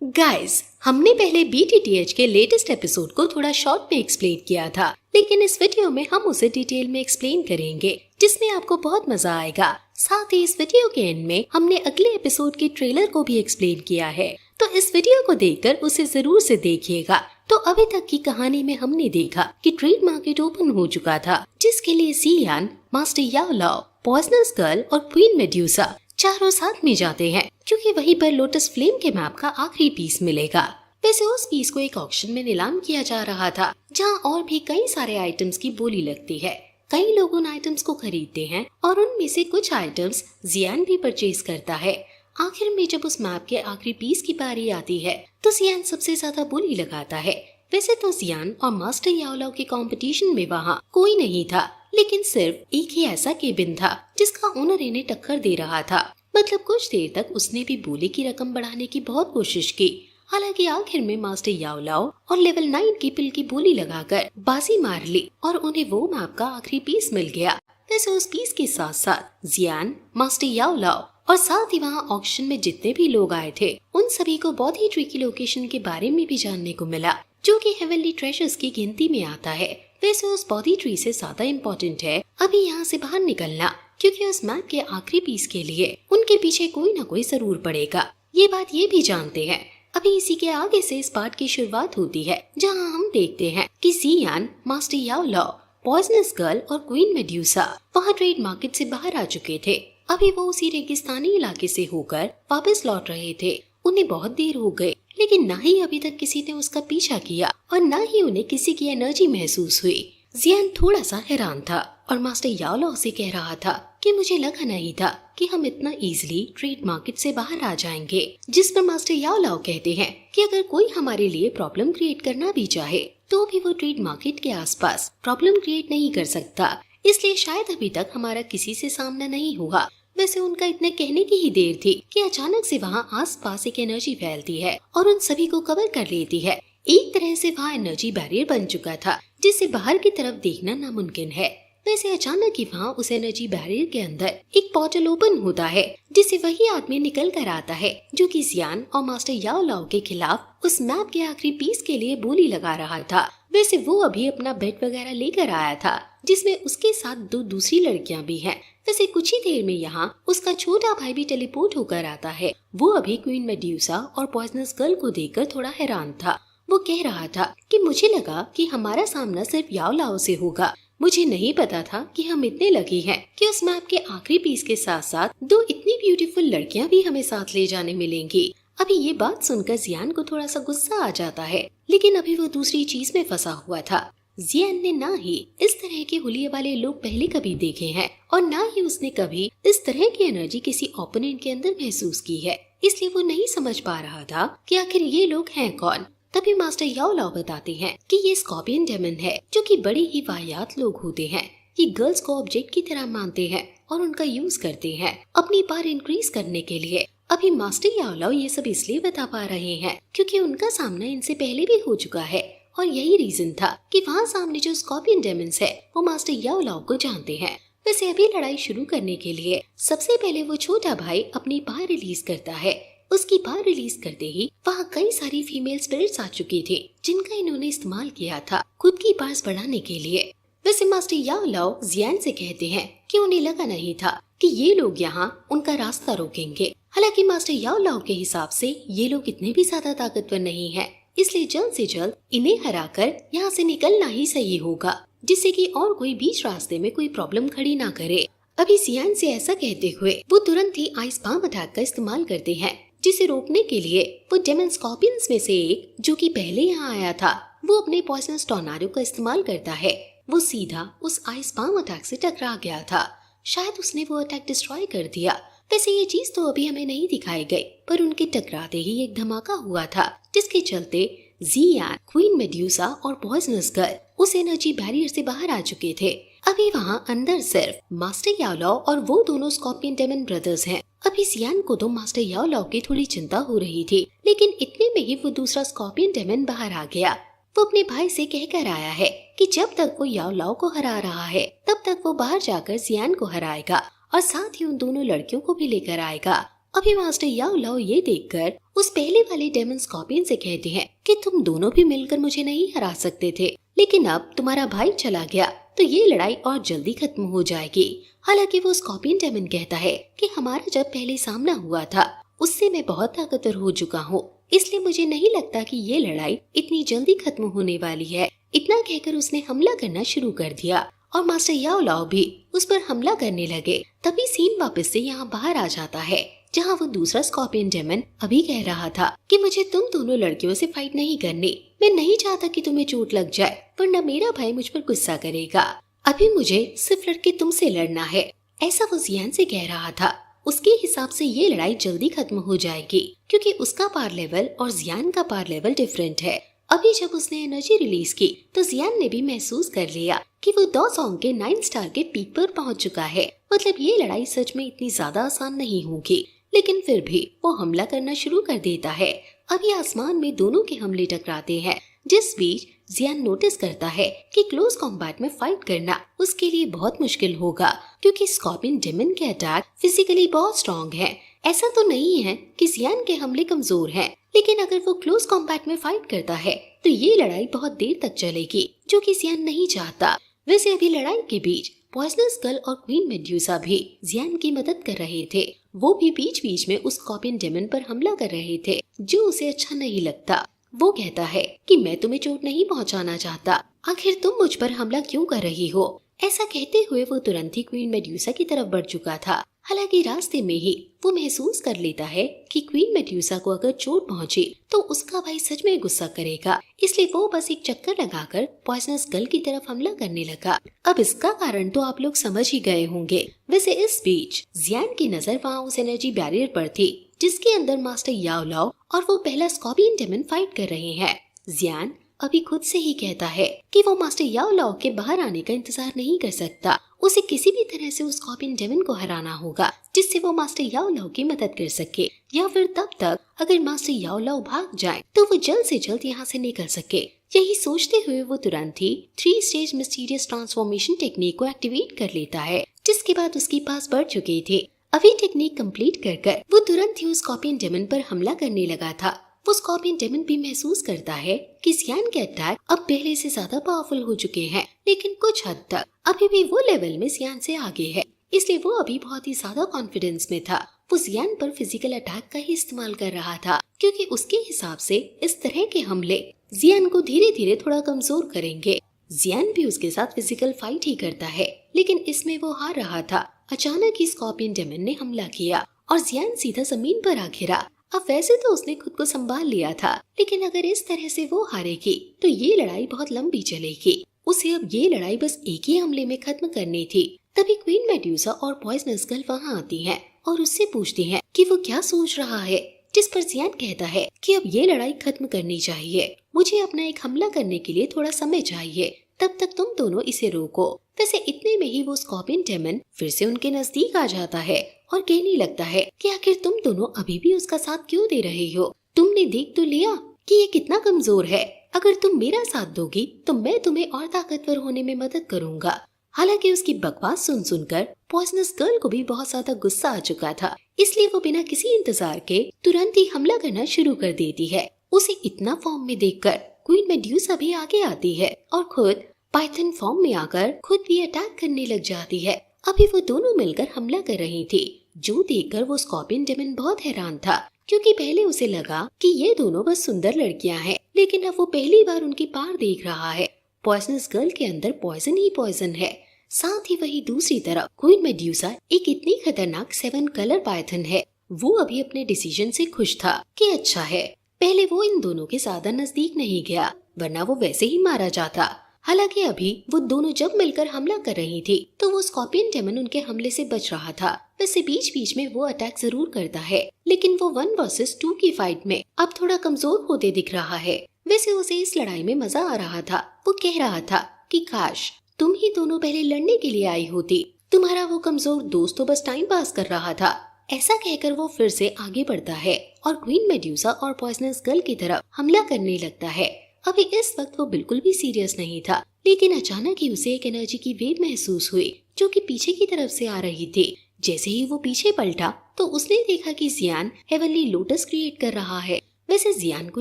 Guys, हमने पहले BTTH के लेटेस्ट एपिसोड को थोड़ा शॉर्ट में एक्सप्लेन किया था, लेकिन इस वीडियो में हम उसे डिटेल में एक्सप्लेन करेंगे, जिसमें आपको बहुत मजा आएगा। साथ ही इस वीडियो के एंड में हमने अगले एपिसोड के ट्रेलर को भी एक्सप्लेन किया है, तो इस वीडियो को देखकर उसे जरूर से देखिएगा। तो अभी तक की कहानी में हमने देखा कि ट्रेड मार्केट ओपन हो चुका था, जिसके लिए जियान, मास्टर याओ लाओ, पॉइजनस गर्ल और क्वीन मेड्यूसा चारों साथ में जाते हैं, क्योंकि वहीं पर लोटस फ्लेम के मैप का आखिरी पीस मिलेगा। वैसे उस पीस को एक ऑक्शन में नीलाम किया जा रहा था, जहां और भी कई सारे आइटम्स की बोली लगती है। कई लोग उन आइटम्स को खरीदते हैं और उनमें से कुछ आइटम्स जियान भी परचेज करता है। आखिर में जब उस मैप के आखिरी पीस की बारी आती है, तो जियान सबसे ज्यादा बोली लगाता है। वैसे तो जियान और मास्टर याओ लाओ के कंपटीशन में वहाँ कोई नहीं था, लेकिन सिर्फ एक ही ऐसा केबिन था जिसका ओनर इन्हें टक्कर दे रहा था। मतलब कुछ देर तक उसने भी बोली की रकम बढ़ाने की बहुत कोशिश की। हालांकि आखिर में मास्टर याओ लाओ और लेवल 9 की पिल की बोली लगाकर बाजी मार ली और उन्हें वो मैप का आखिरी पीस मिल गया। वैसे उस पीस के साथ साथ जियान, मास्टर याओ लाओ और साथ ही वहाँ ऑक्शन में जितने भी लोग आए थे, उन सभी को बॉडी ट्री की लोकेशन के बारे में भी जानने को मिला, जो कि हेवनली ट्रेजर्स की गिनती में आता है। वैसे उस बॉडी ट्री से ज्यादा इम्पोर्टेंट है अभी यहाँ से बाहर निकलना, क्योंकि उस मैप के आखिरी पीस के लिए उनके पीछे कोई ना कोई जरूर पड़ेगा। ये बात ये भी जानते हैं। अभी इसी के आगे से इस पार्ट की शुरुआत होती है, जहाँ हम देखते हैं कि जियान, मास्टर याओ लाओ, पॉइजनस गर्ल और क्वीन मेड्यूसा वहाँ ट्रेड मार्केट से बाहर आ चुके थे। अभी वो उसी रेगिस्तानी इलाके से होकर वापस लौट रहे थे। उन्हें बहुत देर हो गई, लेकिन न ही अभी तक किसी ने उसका पीछा किया और न ही उन्हें किसी की एनर्जी महसूस हुई। जियान थोड़ा सा हैरान था और मास्टर याओ लाओ से कह रहा था कि मुझे लगा नहीं था कि हम इतना इजीली ट्रेड मार्केट से बाहर आ जाएंगे। जिस पर मास्टर याओ लाओ कहते हैं कि अगर कोई हमारे लिए प्रॉब्लम क्रिएट करना भी चाहे, तो भी वो ट्रेड मार्केट के आसपास प्रॉब्लम क्रिएट नहीं कर सकता, इसलिए शायद अभी तक हमारा किसी से सामना नहीं हुआ। वैसे उनका इतने कहने की ही देर थी कि अचानक से वहाँ आसपास एक एनर्जी फैलती है और उन सभी को कवर कर लेती है। एक तरह से वहाँ एनर्जी बैरियर बन चुका था, जिससे बाहर की तरफ देखना नामुमकिन है। वैसे अचानक ही वहाँ उस एनर्जी बैरियर के अंदर एक पोर्टल ओपन होता है, जिससे वही आदमी निकल कर आता है जो कि जियान और मास्टर याओ लाओ के खिलाफ उस मैप के आखिरी पीस के लिए बोली लगा रहा था। वैसे वो अभी अपना बेड वगैरह लेकर आया था, जिसमें उसके साथ दो दूसरी लड़कियां भी हैं। वैसे कुछ ही देर में यहाँ उसका छोटा भाई भी टेलीपोर्ट होकर आता है। वो अभी क्वीन मेड्यूसा और पॉइजनस गर्ल को देखकर थोड़ा हैरान था। वो कह रहा था कि मुझे लगा कि हमारा सामना सिर्फ याओ लाओ से होगा। मुझे नहीं पता था कि हम इतने लकी हैं कि उस मैप के आखिरी पीस के साथ साथ दो इतनी ब्यूटीफुल लड़कियां भी हमें साथ ले जाने मिलेंगी। अभी ये बात सुनकर जियान को थोड़ा सा गुस्सा आ जाता है, लेकिन अभी वो दूसरी चीज में फंसा हुआ था। जियान ने ना ही इस तरह के हुलिये वाले लोग पहले कभी देखे हैं और ना ही उसने कभी इस तरह की एनर्जी किसी ओपोनेंट के अंदर महसूस की है, इसलिए वो नहीं समझ पा रहा था कि आखिर ये लोग हैं कौन। तभी मास्टर याओ लाओ बताते हैं कि ये स्कॉर्पियन डेमन है, जो कि बड़े ही वाहियात लोग होते हैं। ये गर्ल्स को ऑब्जेक्ट की तरह मानते हैं और उनका यूज करते हैं अपनी पावर इंक्रीज करने के लिए। अभी मास्टर याओ लाओ ये सब इसलिए बता पा रहे हैं क्योंकि उनका सामना इनसे पहले भी हो चुका है, और यही रीजन था कि वहाँ सामने जो स्कॉर्पियन डेमन्स है वो मास्टर याओ लाओ को जानते हैं। वैसे अभी लड़ाई शुरू करने के लिए सबसे पहले वो छोटा भाई अपनी पावर रिलीज करता है। उसकी पावर रिलीज करते ही वहाँ कई सारी फीमेल स्पिरिट्स आ चुकी थी, जिनका इन्होंने इस्तेमाल किया था खुद की पावर्स बढ़ाने के लिए। वैसे मास्टर याओ लाओ जियान से कहते हैं कि उन्हें लगा नहीं था कि ये लोग यहाँ उनका रास्ता रोकेंगे। हालांकि मास्टर याओ लाओ के हिसाब से ये लोग इतने भी ज्यादा ताकतवर नहीं है, इसलिए जल्द से जल्द इन्हें हराकर यहाँ से निकलना ही सही होगा, जिससे कि और कोई बीच रास्ते में कोई प्रॉब्लम खड़ी ना करे। अभी जियान से ऐसा कहते हुए वो तुरंत ही आइस पाम अटैक का इस्तेमाल करते हैं, जिसे रोकने के लिए वो डेमन स्कॉर्पियंस में से एक जो कि पहले यहाँ आया था, वो अपने पॉइजनस टॉर्नाडो का इस्तेमाल करता है। वो सीधा उस आइस पाम अटैक से टकरा गया था। शायद उसने वो अटैक डिस्ट्रॉय कर दिया। वैसे ये चीज तो अभी हमें नहीं दिखाई गई, पर उनके टकराते ही एक धमाका हुआ था, जिसके चलते जियान, क्वीन मेड्यूसा और पॉइजनस गर्ल उस एनर्जी बैरियर से बाहर आ चुके थे। अभी वहाँ अंदर सिर्फ मास्टर याओ लाओ और वो दोनों स्कॉर्पियन डेमन ब्रदर्स हैं। अभी जियान को तो मास्टर याओ लाओ की थोड़ी चिंता हो रही थी, लेकिन इतने में ही वो दूसरा स्कॉर्पियन डेमन बाहर आ गया। वो अपने भाई से कहकर आया है कि जब तक वो याओ लाओ को हरा रहा है, तब तक वो बाहर जाकर जियान को हराएगा और साथ ही उन दोनों लड़कियों को भी लेकर आएगा। अभी मास्टर याओ लाओ ये देखकर उस पहले वाले डेमन स्कॉर्पियन से कहते हैं कि तुम दोनों भी मिलकर मुझे नहीं हरा सकते थे, लेकिन अब तुम्हारा भाई चला गया तो ये लड़ाई और जल्दी खत्म हो जाएगी। हालांकि वो स्कॉर्पियन डेमन कहता है कि हमारा जब पहले सामना हुआ था उससे मैं बहुत ताकतवर हो चुका हूँ, इसलिए मुझे नहीं लगता कि ये लड़ाई इतनी जल्दी खत्म होने वाली है। इतना कहकर उसने हमला करना शुरू कर दिया और मास्टर याओ लाओ भी उस पर हमला करने लगे। तभी सीन वापस से यहाँ बाहर आ जाता है जहाँ वो दूसरा स्कॉर्पियन डेमन अभी कह रहा था कि मुझे तुम दोनों लड़कियों से फाइट नहीं करनी, मैं नहीं चाहता कि तुम्हें चोट लग जाए वरना मेरा भाई मुझ पर गुस्सा करेगा। अभी मुझे सिर्फ लड़के तुमसे लड़ना है, ऐसा वो जियान से कह रहा था। उसके हिसाब से ये लड़ाई जल्दी खत्म हो जाएगी क्योंकि उसका पावर लेवल और जियान का पावर लेवल डिफरेंट है। अभी जब उसने एनर्जी रिलीज की तो जियान ने भी महसूस कर लिया कि वो दो सॉन्ग के 9 स्टार के पीक पर पहुंच चुका है। मतलब ये लड़ाई सच में इतनी ज्यादा आसान नहीं होगी, लेकिन फिर भी वो हमला करना शुरू कर देता है। अभी आसमान में दोनों के हमले टकराते हैं, जिस बीच जियान नोटिस करता है कि क्लोज कॉम्बैट में फाइट करना उसके लिए बहुत मुश्किल होगा क्योंकि स्कॉर्पियन डेमन के अटैक फिजिकली बहुत स्ट्रॉन्ग है। ऐसा तो नहीं है कि जियान के हमले कमजोर हैं, लेकिन अगर वो क्लोज कॉम्बैट में फाइट करता है तो ये लड़ाई बहुत देर तक चलेगी, जो कि जियान नहीं चाहता। वैसे अभी लड़ाई के बीच पॉइजनस गर्ल और क्वीन मेड्यूसा भी जियान की मदद कर रहे थे। वो भी बीच बीच में उस स्कॉर्पियन डेमन पर हमला कर रहे थे, जो उसे अच्छा नहीं लगता। वो कहता है कि मैं तुम्हें चोट नहीं पहुंचाना चाहता, आखिर तुम मुझ पर हमला क्यों कर रही हो। ऐसा कहते हुए वो तुरंत ही क्वीन मेड्यूसा की तरफ बढ़ चुका था। हालांकि रास्ते में ही वो महसूस कर लेता है कि क्वीन मेड्यूसा को अगर चोट पहुंची तो उसका भाई सच में गुस्सा करेगा, इसलिए वो बस एक चक्कर लगाकर पॉइजनस गर्ल की तरफ हमला करने लगा। अब इसका कारण तो आप लोग समझ ही गए होंगे। वैसे इस बीच जियान की नजर वहाँ उस एनर्जी बैरियर पर थी जिसके अंदर मास्टर याओ लाओ और वो पहला स्कॉर्पियन डेमन फाइट कर रहे हैं। जियान अभी खुद से ही कहता है कि वो मास्टर याओ लाओ के बाहर आने का इंतजार नहीं कर सकता। उसे किसी भी तरह से उस स्कॉर्पियन डेमन को हराना होगा जिससे वो मास्टर याओ लाओ की मदद कर सके, या फिर तब तक अगर मास्टर याओ लाओ भाग जाए तो वो जल्द से जल्द यहाँ से निकल सके। यही सोचते हुए वो तुरंत ही 3 स्टेज मिस्टीरियस ट्रांसफॉर्मेशन टेक्निक को एक्टिवेट कर लेता है, जिसके बाद उसके पास बढ़ चुके थे। अभी टेक्निक कंप्लीट कर वो तुरंत ही उस स्कॉर्पियन डेमन पर हमला करने लगा था। वो स्कॉर्पियन डेमन भी महसूस करता है कि जियान के अटैक अब पहले से ज्यादा पावरफुल हो चुके हैं, लेकिन कुछ हद तक अभी भी वो लेवल में जियान से आगे है, इसलिए वो अभी बहुत ही ज्यादा कॉन्फिडेंस में था। वो जियान पर फिजिकल अटैक का ही इस्तेमाल कर रहा था क्योंकि उसके हिसाब से इस तरह के हमले जियान को धीरे धीरे थोड़ा कमजोर करेंगे। जियान भी उसके साथ फिजिकल फाइट ही करता है, लेकिन इसमें वो हार रहा था। अचानक ही स्कॉर्पियन डेमन ने हमला किया और जियान सीधा जमीन पर आ गिरा। अब वैसे तो उसने खुद को संभाल लिया था, लेकिन अगर इस तरह से वो हारेगी तो ये लड़ाई बहुत लंबी चलेगी। उसे अब ये लड़ाई बस एक ही हमले में खत्म करनी थी। तभी क्वीन मेड्यूसा और पॉइजनस गर्ल वहाँ आती हैं और उससे पूछती हैं कि वो क्या सोच रहा है, जिस पर जियान कहता है कि अब ये लड़ाई खत्म करनी चाहिए, मुझे अपना एक हमला करने के लिए थोड़ा समय चाहिए, तब तक तुम दोनों इसे रोको। वैसे इतने में ही वो स्कॉर्पियन डेमन फिर से उनके नजदीक आ जाता है और कहने लगता है कि आखिर तुम दोनों अभी भी उसका साथ क्यों दे रहे हो। तुमने देख तो लिया कि ये कितना कमजोर है, अगर तुम मेरा साथ दोगी तो मैं तुम्हें और ताकतवर होने में मदद करूंगा। हालांकि उसकी बकवास सुन सुनकर पॉइजनस गर्ल को भी बहुत ज्यादा गुस्सा आ चुका था, इसलिए वो बिना किसी इंतजार के तुरंत ही हमला करना शुरू कर देती है। उसे इतना फॉर्म में देखकर क्वीन मेड्यूसा भी आगे आती है और खुद पाइथन फॉर्म में आकर खुद भी अटैक करने लग जाती है। अभी वो दोनों मिलकर हमला कर रही थी, जो देखकर वो स्कॉर्पियन डेमन बहुत हैरान था क्योंकि पहले उसे लगा कि ये दोनों बस सुंदर लड़कियां हैं, लेकिन अब वो पहली बार उनकी पार देख रहा है। पॉइजनस गर्ल के अंदर पॉइजन ही पॉइजन है। साथ ही वही दूसरी तरफ क्वीन मेड्यूसा एक इतनी खतरनाक 7 कलर पाइथन है। वो अभी अपने डिसीजन से खुश था कि अच्छा है, पहले वो इन दोनों के ज्यादा नजदीक नहीं गया, वरना वो वैसे ही मारा जाता। हालांकि अभी वो दोनों जब मिलकर हमला कर रही थी तो वो स्कॉर्पियन डेमन उनके हमले से बच रहा था। वैसे बीच बीच में वो अटैक जरूर करता है, लेकिन वो 1 वर्सेस 2 की फाइट में अब थोड़ा कमजोर होते दिख रहा है। वैसे उसे इस लड़ाई में मजा आ रहा था। वो कह रहा था कि काश तुम ही दोनों पहले लड़ने के लिए आई होती, तुम्हारा वो कमजोर दोस्त तो बस टाइम पास कर रहा था। ऐसा कहकर वो फिर से आगे बढ़ता है और क्वीन मेड्यूसा और पॉइजनस गर्ल की तरफ हमला करने लगता है। अभी इस वक्त वो बिल्कुल भी सीरियस नहीं था, लेकिन अचानक ही उसे एक एनर्जी की वेव महसूस हुई जो कि पीछे की तरफ से आ रही थी। जैसे ही वो पीछे पलटा तो उसने देखा कि जियान हेवनली लोटस क्रिएट कर रहा है। वैसे जियान को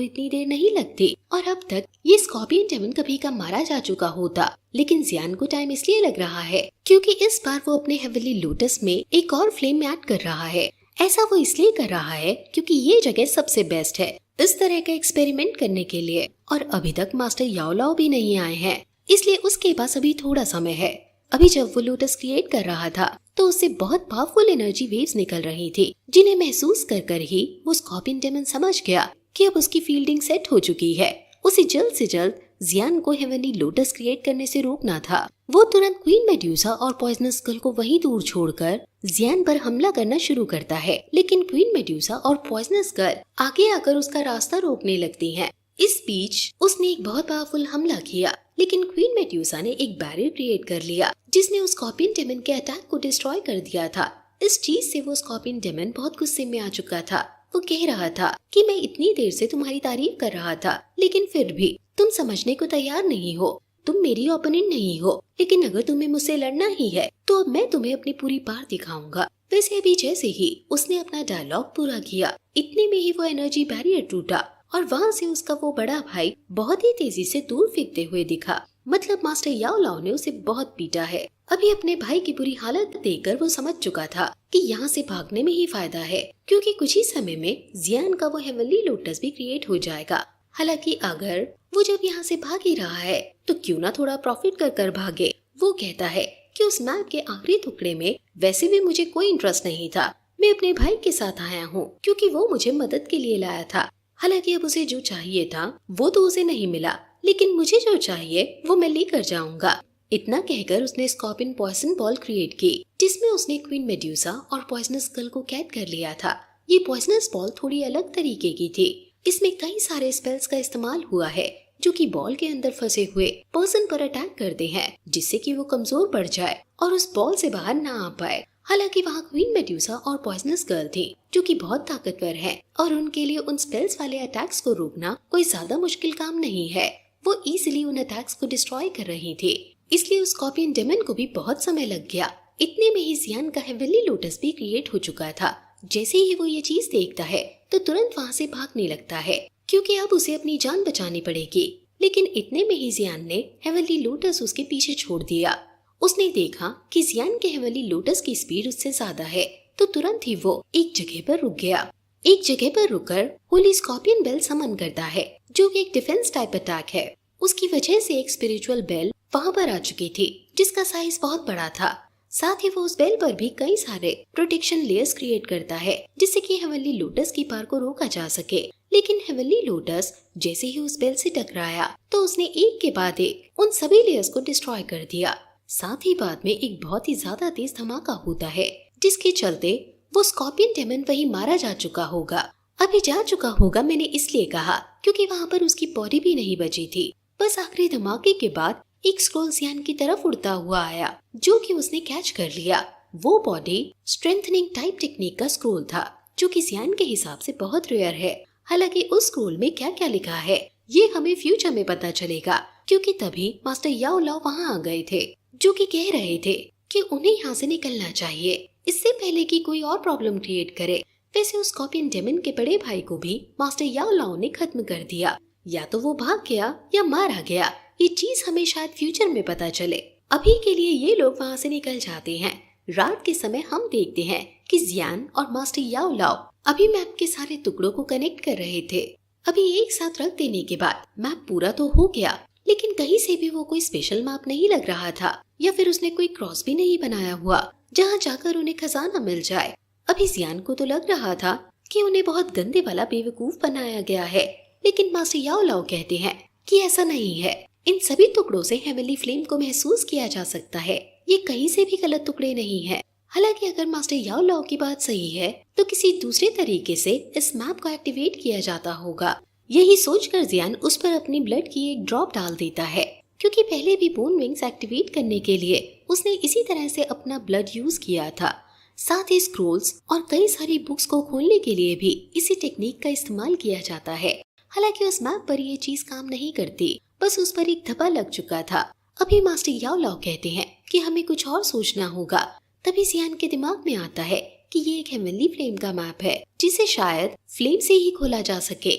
इतनी देर नहीं लगती और अब तक ये स्कॉर्पियन डेमन कभी का मारा जा चुका होता, लेकिन जियान को टाइम इसलिए लग रहा है क्योंकि इस बार वो अपने हेवनली लोटस में एक और फ्लेम ऐड कर रहा है। ऐसा वो इसलिए कर रहा है क्योंकि ये जगह सबसे बेस्ट है इस तरह का एक्सपेरिमेंट करने के लिए, और अभी तक मास्टर याओ लाओ भी नहीं आए हैं, इसलिए उसके पास अभी थोड़ा समय है। अभी जब वो लोटस क्रिएट कर रहा था तो उससे बहुत पावरफुल एनर्जी वेव्स निकल रही थी, जिन्हें महसूस कर कर ही वो स्कॉर्पियन डेमन समझ गया कि अब उसकी फील्डिंग सेट हो चुकी है। उसे जल्द से जल्द जियान को हेवनली लोटस क्रिएट करने से रोकना था। वो तुरंत क्वीन मेड्यूसा और पॉइजनस गर्ल को वहीं दूर छोड़कर जियान पर हमला करना शुरू करता है, लेकिन क्वीन मेड्यूसा और पॉइजनस गर्ल आगे आकर उसका रास्ता रोकने लगती हैं। इस बीच उसने एक बहुत पावरफुल हमला किया, लेकिन क्वीन मेड्यूसा ने एक बैरियर क्रिएट कर लिया जिसने उस स्कॉर्पियन डेमन के अटैक को डिस्ट्रॉय कर दिया था। इस चीज से वो स्कॉर्पियन डेमन बहुत गुस्से में आ चुका था। वो कह रहा था कि मैं इतनी देर से तुम्हारी तारीफ कर रहा था, लेकिन फिर भी तुम समझने को तैयार नहीं हो। तुम मेरी ओपोनेंट नहीं हो, लेकिन अगर तुम्हें मुझसे लड़ना ही है तो अब मैं तुम्हें अपनी पूरी पावर दिखाऊंगा। वैसे अभी जैसे ही उसने अपना डायलॉग पूरा किया, इतने में ही वो एनर्जी बैरियर टूटा और वहाँ से उसका वो बड़ा भाई बहुत ही तेजी से दूर फेंकते हुए दिखा। मतलब मास्टर याओ लाओ ने उसे बहुत पीटा है। अभी अपने भाई की बुरी हालत देखकर वो समझ चुका था कि यहाँ से भागने में ही फायदा है, क्योंकि कुछ ही समय में जियान का वो हेवनली लोटस भी क्रिएट हो जाएगा। हालांकि अगर वो जब यहाँ से भाग ही रहा है तो क्यों ना थोड़ा प्रॉफिट कर कर भागे। वो कहता है कि उस मैप के आखिरी टुकड़े में वैसे भी मुझे कोई इंटरेस्ट नहीं था, मैं अपने भाई के साथ आया हूँ क्योंकि वो मुझे मदद के लिए लाया था। हालांकि अब उसे जो चाहिए था वो तो उसे नहीं मिला, लेकिन मुझे जो चाहिए वो मैं लेकर जाऊंगा। इतना कहकर उसने स्कॉर्पियन पॉइजन बॉल क्रिएट की, जिसमें उसने क्वीन मेड्यूसा और पॉइजनस गर्ल को कैद कर लिया था। ये पॉइजनस बॉल थोड़ी अलग तरीके की थी। इसमें कई सारे स्पेल्स का इस्तेमाल हुआ है जो कि बॉल के अंदर फंसे हुए पर्सन पर अटैक करते हैं, जिससे कि वो कमजोर पड़ जाए और उस बॉल से बाहर ना आ पाए। हालांकि वहाँ क्वीन मेड्यूसा और पॉइजनस गर्ल थी जो कि बहुत ताकतवर है और उनके लिए उन स्पेल्स वाले अटैक्स को रोकना कोई ज्यादा मुश्किल काम नहीं है। वो इजीली उन अटैक्स को डिस्ट्रॉय कर रही थी, इसलिए उस स्कॉर्पियन डेमन को भी बहुत समय लग गया। इतने में ही जियान का हेवनली लोटस भी क्रिएट हो चुका था। जैसे ही वो ये चीज देखता है तो तुरंत वहाँ से भागने लगता है, क्योंकि अब उसे अपनी जान बचानी पड़ेगी। लेकिन इतने में ही जियान ने हेवनली लोटस उसके पीछे छोड़ दिया। उसने देखा कि जियान के हेवनली लोटस की स्पीड उससे ज्यादा है, तो तुरंत ही वो एक जगह पर रुक गया। एक जगह पर रुककर होली स्कॉर्पियन बेल समन करता है, जो कि एक डिफेंस टाइप अटैक है। उसकी वजह से एक स्पिरिचुअल बेल वहाँ पर आ चुकी थी, जिसका साइज बहुत बड़ा था। साथ ही वो उस बेल पर भी कई सारे प्रोटेक्शन लेयर्स क्रिएट करता है, जिससे कि हेवनली लोटस की पावर को रोका जा सके। लेकिन हेवनली लोटस जैसे ही उस बेल से टकराया तो उसने एक के बाद एक उन सभी लेयर्स को डिस्ट्रॉय कर दिया। साथ ही बाद में एक बहुत ही ज्यादा तेज धमाका होता है, जिसके चलते वो स्कॉर्पियन डेमन वही मारा जा चुका होगा। अभी जा चुका होगा मैंने इसलिए कहा क्योंकि वहाँ पर उसकी बॉडी भी नहीं बची थी। बस आखिरी धमाके के बाद एक स्क्रोल जियान की तरफ उड़ता हुआ आया, जो कि उसने कैच कर लिया। वो बॉडी स्ट्रेंथनिंग टाइप टेक्निक का स्क्रोल था, जो कि जियान के हिसाब से बहुत रेयर है। हालांकि उस स्क्रोल में क्या क्या लिखा है ये हमें फ्यूचर में पता चलेगा, क्योंकि तभी मास्टर याओ लाओ वहाँ आ गए थे, जो कि कह रहे थे कि उन्हें यहाँ से निकलना चाहिए इससे पहले कि कोई और प्रॉब्लम क्रिएट करे। वैसे उस स्कॉर्पियन डेमन के बड़े भाई को भी मास्टर याओ लाओ ने खत्म कर दिया। या तो वो भाग गया या मारा गया, ये चीज हमें शायद फ्यूचर में पता चले। अभी के लिए ये लोग वहाँ से निकल जाते हैं। रात के समय हम देखते हैं कि जियान और मास्टर याओ लाओ अभी मैप के सारे टुकड़ों को कनेक्ट कर रहे थे। अभी एक साथ रख देने के बाद मैप पूरा तो हो गया, लेकिन कहीं से भी वो कोई स्पेशल मैप नहीं लग रहा था, या फिर उसने कोई क्रॉस भी नहीं बनाया हुआ जहाँ जाकर उन्हें खजाना मिल जाए। अभी जियान को तो लग रहा था कि उन्हें बहुत गंदे वाला बेवकूफ बनाया गया है, लेकिन मास्टर याओ लाओ कहते हैं कि ऐसा नहीं है। इन सभी टुकड़ों से हेवनली फ्लेम को महसूस किया जा सकता है, ये कहीं से भी गलत टुकड़े नहीं है। हालांकि अगर मास्टर याओ लाओ की बात सही है तो किसी दूसरे तरीके से इस मैप को एक्टिवेट किया जाता होगा। यही सोचकर जियान उस पर अपनी ब्लड की एक ड्रॉप डाल देता है, क्योंकि पहले भी बोन विंग्स एक्टिवेट करने के लिए उसने इसी तरह से अपना ब्लड यूज किया था। साथ ही स्क्रोल्स और कई सारी बुक्स को खोलने के लिए भी इसी टेक्निक का इस्तेमाल किया जाता है। हालांकि उस मैप पर ये चीज काम नहीं करती, बस उस पर एक धब्बा लग चुका था। अभी मास्टर याओ लाओ कहते हैं कि हमें कुछ और सोचना होगा। तभी जियान के दिमाग में आता है कि ये एक हेवनली फ्लेम का मैप है जिसे शायद फ्लेम से ही खोला जा सके।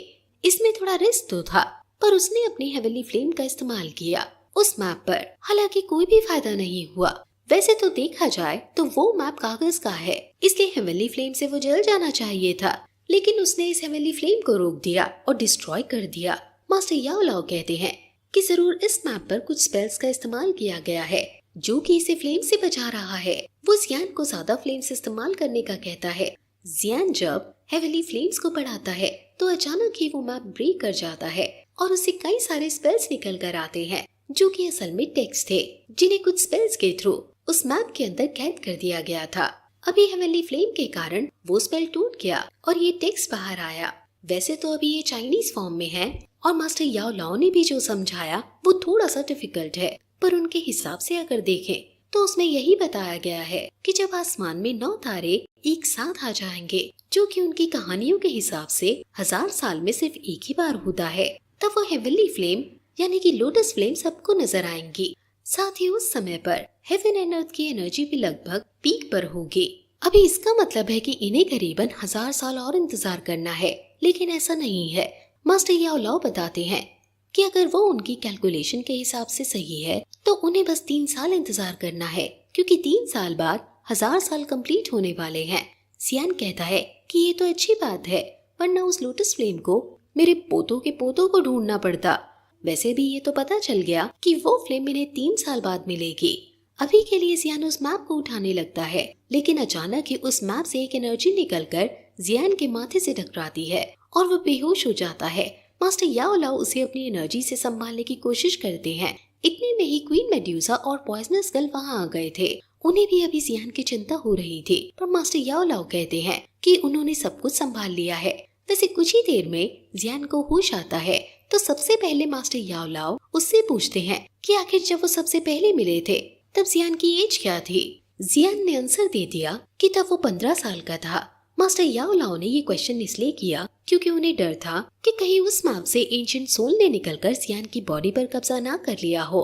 इसमें थोड़ा रिस्क तो था, पर उसने अपनी हेवनली फ्लेम का इस्तेमाल किया उस मैप पर। हालांकि कोई भी फायदा नहीं हुआ। वैसे तो देखा जाए तो वो मैप कागज का है, इसलिए हेवनली फ्लेम से वो जल जाना चाहिए था, लेकिन उसने इस हेवनली फ्लेम को रोक दिया और डिस्ट्रॉय कर दिया। मास्टर याओ लाओ कहते हैं कि जरूर इस मैप पर कुछ स्पेल्स का इस्तेमाल किया गया है जो कि इसे फ्लेम से बचा रहा है। वो जियान को ज्यादा फ्लेम से इस्तेमाल करने का कहता है। जियान जब हेवनली फ्लेम्स को बढ़ाता है तो अचानक ही वो मैप ब्रेक कर जाता है और उससे कई सारे स्पेल्स निकल कर आते हैं जो कि असल में टेक्स्ट थे, जिन्हें कुछ स्पेल्स के थ्रू उस मैप के अंदर कैद कर दिया गया था। अभी हेवनली फ्लेम के कारण वो स्पेल टूट गया और ये टेक्स्ट बाहर आया। वैसे तो अभी ये चाइनीज फॉर्म में है और मास्टर याओ लाओ ने भी जो समझाया वो थोड़ा सा डिफिकल्ट है, पर उनके हिसाब से अगर देखें तो उसमें यही बताया गया है कि जब आसमान में 9 तारे एक साथ आ जाएंगे, जो कि उनकी कहानियों के हिसाब से 1000 साल में सिर्फ एक ही बार होता है, तब वो हेवनली फ्लेम यानी कि लोटस फ्लेम सबको नजर आएंगी। साथ ही उस समय पर हेवन एंड अर्थ की एनर्जी भी लगभग पीक पर होगी। अभी इसका मतलब है कि इन्हें करीबन 1000 साल और इंतजार करना है, लेकिन ऐसा नहीं है। मास्टर याओ लाओ बताते हैं कि अगर वो उनकी कैलकुलेशन के हिसाब से सही है तो उन्हें बस 3 साल इंतजार करना है, क्योंकि 3 साल बाद 1000 साल कंप्लीट होने वाले हैं। जियान कहता है कि ये तो अच्छी बात है, वरना उस लोटस फ्लेम को मेरे पोतों के पोतों को ढूंढना पड़ता। वैसे भी ये तो पता चल गया कि वो फ्लेम इन्हें 3 साल बाद मिलेगी। अभी के लिए जियान उस मैप को उठाने लगता है, लेकिन अचानक ही उस मैप से एक एनर्जी निकलकर जियान के माथे से टकराती है और वो बेहोश हो जाता है। मास्टर याओ लाओ उसे अपनी एनर्जी से संभालने की कोशिश करते हैं। इतने में ही क्वीन मेड्यूसा और पॉइजनस गर्ल वहाँ आ गए थे। उन्हें भी अभी जियान की चिंता हो रही थी, पर मास्टर याओ लाओ कहते हैं कि उन्होंने सब कुछ संभाल लिया है। वैसे कुछ ही देर में जियान को होश आता है, तो सबसे पहले मास्टर याओ लाओ उससे पूछते हैं कि आखिर जब वो सबसे पहले मिले थे तब जियान की एज क्या थी। जियान ने आंसर दे दिया कि तब वो 15 साल का था। मास्टर याओ लाओ ने ये क्वेश्चन इसलिए किया क्योंकि उन्हें डर था कि कहीं उस मैप से एंशिएंट सोल ने निकलकर जियान की बॉडी पर कब्जा ना कर लिया हो।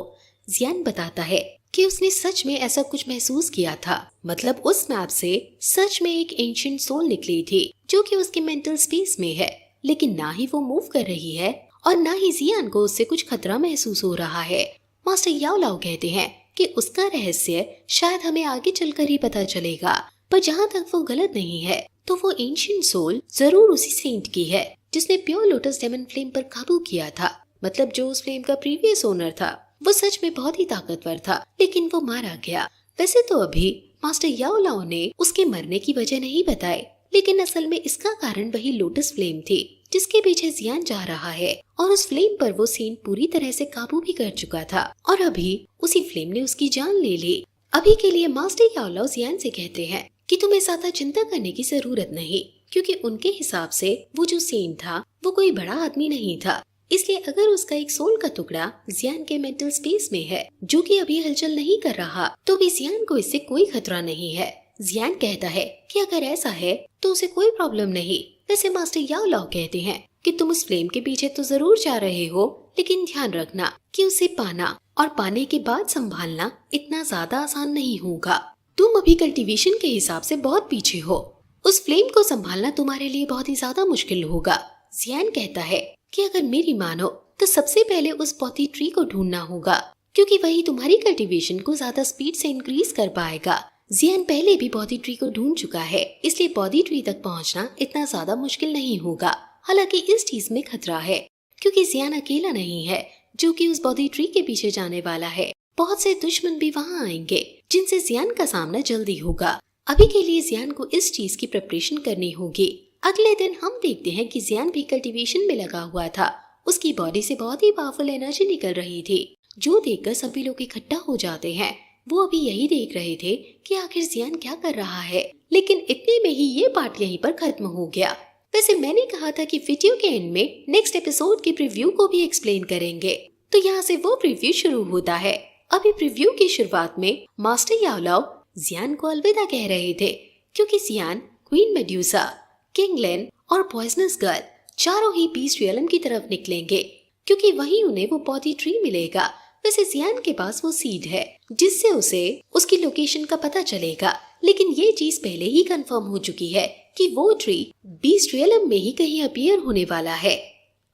जियान बताता है कि उसने सच में ऐसा कुछ महसूस किया था, मतलब उस मैप से सच में एक एंशिएंट सोल निकली थी जो कि उसके मेंटल स्पेस में है, लेकिन ना ही वो मूव कर रही है और ना ही जियान को उससे कुछ खतरा महसूस हो रहा है। मास्टर याओ लाओ कहते हैं कि उसका रहस्य शायद हमें आगे चलकर ही पता चलेगा, पर जहाँ तक वो गलत नहीं है तो वो एंशिएंट सोल जरूर उसी सेंट की है जिसने प्योर लोटस डेमन फ्लेम पर काबू किया था। मतलब जो उस फ्लेम का प्रीवियस ओनर था वो सच में बहुत ही ताकतवर था, लेकिन वो मारा गया। वैसे तो अभी मास्टर याओ लाओ ने उसके मरने की वजह नहीं बताई, लेकिन असल में इसका कारण वही लोटस फ्लेम थी जिसके पीछे जियान जा रहा है, और उस फ्लेम पर वो सेंट पूरी तरह से काबू भी कर चुका था और अभी उसी फ्लेम ने उसकी जान ले ली। अभी के लिए मास्टर याओ लाओ जियान से कहते हैं कि तुम्हें ज्यादा चिंता करने की जरूरत नहीं, क्योंकि उनके हिसाब से वो जो सेंट था वो कोई बड़ा आदमी नहीं था, इसलिए अगर उसका एक सोल का टुकड़ा जियान के मेंटल स्पेस में है जो कि अभी हलचल नहीं कर रहा, तो भी जियान को इससे कोई खतरा नहीं है। जियान कहता है कि अगर ऐसा है तो उसे कोई प्रॉब्लम नहीं। वैसे मास्टर याओ लाओ कहते हैं कि तुम उस फ्लेम के पीछे तो जरूर जा रहे हो, लेकिन ध्यान रखना कि उसे पाना और पाने के बाद संभालना इतना ज्यादा आसान नहीं होगा। तुम अभी कल्टीवेशन के हिसाब से बहुत पीछे हो, उस फ्लेम को संभालना तुम्हारे लिए बहुत ही ज्यादा मुश्किल होगा। जियान कहता है कि अगर मेरी मानो तो सबसे पहले उस पॉटी ट्री को ढूंढना होगा, क्योंकि वही तुम्हारी कल्टीवेशन को ज्यादा स्पीड से इंक्रीज कर पाएगा। जियान पहले भी पॉटी ट्री को ढूंढ चुका है, इसलिए पॉटी ट्री तक पहुंचना इतना ज्यादा मुश्किल नहीं होगा। हालांकि इस चीज में खतरा है, क्योंकि जियान अकेला नहीं है जो कि उस पॉटी ट्री के पीछे जाने वाला है। बहुत से दुश्मन भी वहाँ आएंगे जिनसे जियान का सामना जल्दी होगा। अभी के लिए जियान को इस चीज की प्रिपरेशन करनी होगी। अगले दिन हम देखते हैं कि जियान भी कल्टीवेशन में लगा हुआ था। उसकी बॉडी से बहुत ही पावरफुल एनर्जी निकल रही थी, जो देखकर सभी लोग इकट्ठा हो जाते हैं। वो अभी यही देख रहे थे कि आखिर जियान क्या कर रहा है, लेकिन इतने में ही ये पार्ट यहीं पर खत्म हो गया। वैसे मैंने कहा था कि वीडियो के एंड में नेक्स्ट एपिसोड की प्रीव्यू को भी एक्सप्लेन करेंगे, तो यहाँ से वो प्रीव्यू शुरू होता है। अभी प्रीव्यू की शुरुआत में मास्टर याओ लाओ जियान को अलविदा कह रहे थे, क्योंकि जियान, क्वीन मेड्यूसा, किंग लेन और पॉइजनस गर्ल चारों ही पीस रियलम की तरफ निकलेंगे, क्योंकि वहीं उन्हें वो पॉटी ट्री मिलेगा। वैसे जियान के पास वो सीड है जिससे उसे उसकी लोकेशन का पता चलेगा, लेकिन ये चीज पहले ही कंफर्म हो चुकी है कि वो ट्री बीस्ट रियलम में ही कहीं अपीयर होने वाला है।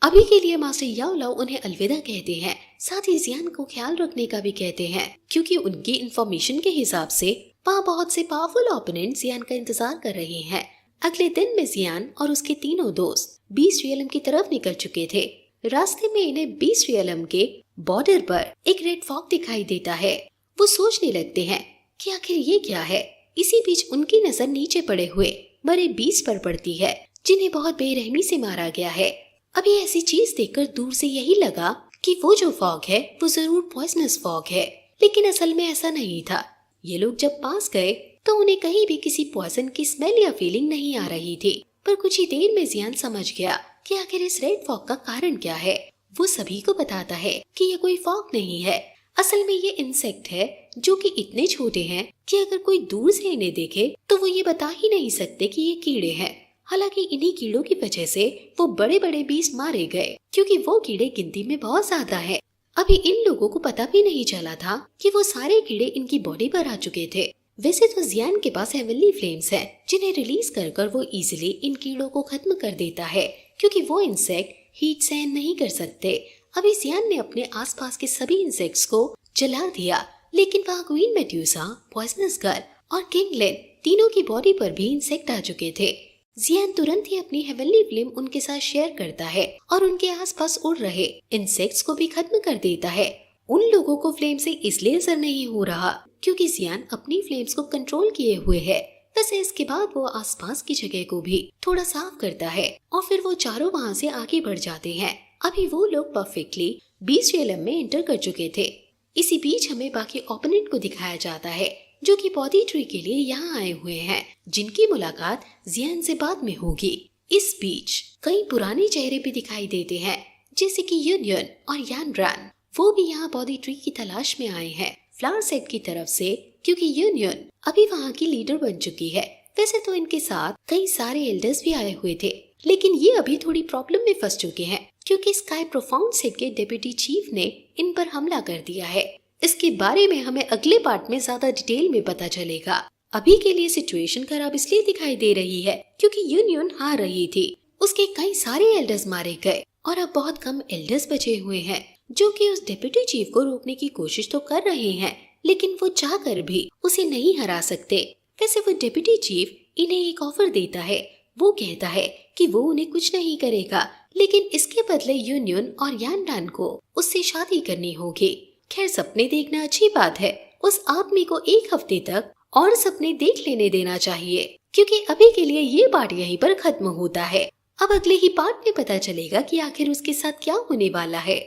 अभी के लिए मास्टर याओ लाओ उन्हें अलविदा कहते हैं, साथ ही जियान को ख्याल रखने का भी कहते हैं, क्योंकि उनकी इंफॉर्मेशन के हिसाब से वहाँ बहुत से पावरफुल ओपोनेंट जियान का इंतजार कर रहे हैं। अगले दिन में जियान और उसके तीनों दोस्त बीस्ट रियलम की तरफ निकल चुके थे। रास्ते में इन्हें बीस्ट रियलम के बॉर्डर पर एक रेड फॉग दिखाई देता है। वो सोचने लगते हैं कि आखिर ये क्या है। इसी बीच उनकी नजर नीचे पड़े हुए बड़े बीस्ट पर पड़ती है, जिन्हें बहुत बेरहमी से मारा गया है। अभी ऐसी चीज देखकर दूर से यही लगा कि वो जो फॉग है वो जरूर पॉइजनस फॉग है, लेकिन असल में ऐसा नहीं था। ये लोग जब पास गए तो उन्हें कहीं भी किसी पॉइजन की स्मेल या फीलिंग नहीं आ रही थी, पर कुछ ही देर में जियान समझ गया कि आखिर इस रेड फॉग का कारण क्या है। वो सभी को बताता है कि ये कोई फॉग नहीं है, असल में ये इंसेक्ट है जो कि इतने छोटे हैं कि अगर कोई दूर से इन्हें देखे तो वो ये बता ही नहीं सकते कि ये कीड़े हैं। हालांकि इन्हीं कीड़ों की वजह से वो बड़े बड़े बीस्ट मारे गए, क्योंकि वो कीड़े गिनती में बहुत ज्यादा है। अभी इन लोगों को पता भी नहीं चला था कि वो सारे कीड़े इनकी बॉडी पर आ चुके थे। वैसे तो जियान के पास हेवनली फ्लेम्स हैं, जिन्हें रिलीज कर वो इजीली इन कीड़ों को खत्म कर देता है, क्योंकि वो इंसेक्ट हीट सहन नहीं कर सकते। अभी जियान ने अपने आसपास के सभी इंसेक्ट्स को जला दिया, लेकिन वहाँ क्वीन मेड्यूसा, पॉइजनस गर्ल और किंगलेन तीनों की बॉडी पर भी इंसेक्ट आ चुके थे। जियान तुरंत ही अपनी हेवनली फ्लेम उनके साथ शेयर करता है और उनके आसपास उड़ रहे इंसेक्ट्स को भी खत्म कर देता है। उन लोगों को फ्लेम से इसलिए असर नहीं हो रहा क्योंकि जियान अपनी फ्लेम्स को कंट्रोल किए हुए है। वैसे इसके बाद वो आसपास की जगह को भी थोड़ा साफ करता है और फिर वो चारों वहाँ से आगे बढ़ जाते हैं। अभी वो लोग परफेक्टली बीस्ट रियलम में एंटर कर चुके थे। इसी बीच हमें बाकी ओपोनेंट को दिखाया जाता है जो कि पौधी ट्री के लिए यहाँ आए हुए हैं, जिनकी मुलाकात जियान से बाद में होगी। इस बीच कई पुराने चेहरे भी दिखाई देते हैं, जैसे कि यूनियन और यान रैन। वो भी यहाँ पौधी ट्री की तलाश में आए हैं फ्लावर सेट की तरफ से, क्योंकि यूनियन अभी वहाँ की लीडर बन चुकी है। वैसे तो इनके साथ कई सारे एल्डर्स भी आए हुए थे, लेकिन ये अभी थोड़ी प्रॉब्लम में फंस चुके हैं क्योंकि स्काई प्रोफाउंड सेट के डेप्यूटी चीफ ने इन पर हमला कर दिया है। इसके बारे में हमें अगले पार्ट में ज्यादा डिटेल में पता चलेगा। अभी के लिए सिचुएशन खराब इसलिए दिखाई दे रही है क्योंकि यूनियन हार रही थी। उसके कई सारे एल्डर्स मारे गए और अब बहुत कम एल्डर्स बचे हुए हैं जो कि उस डेप्यूटी चीफ को रोकने की कोशिश तो कर रहे हैं, लेकिन वो चाहकर भी उसे नहीं हरा सकते। वैसे वो डेप्यूटी चीफ इन्हें एक ऑफर देता है। वो कहता है कि वो उन्हें कुछ नहीं करेगा, लेकिन इसके बदले यूनियन और यान रैन को उससे शादी करनी होगी। खैर, सपने देखना अच्छी बात है, उस आदमी को एक हफ्ते तक और सपने देख लेने देना चाहिए, क्योंकि अभी के लिए ये पार्ट यहीं पर खत्म होता है। अब अगले ही पार्ट में पता चलेगा कि आखिर उसके साथ क्या होने वाला है।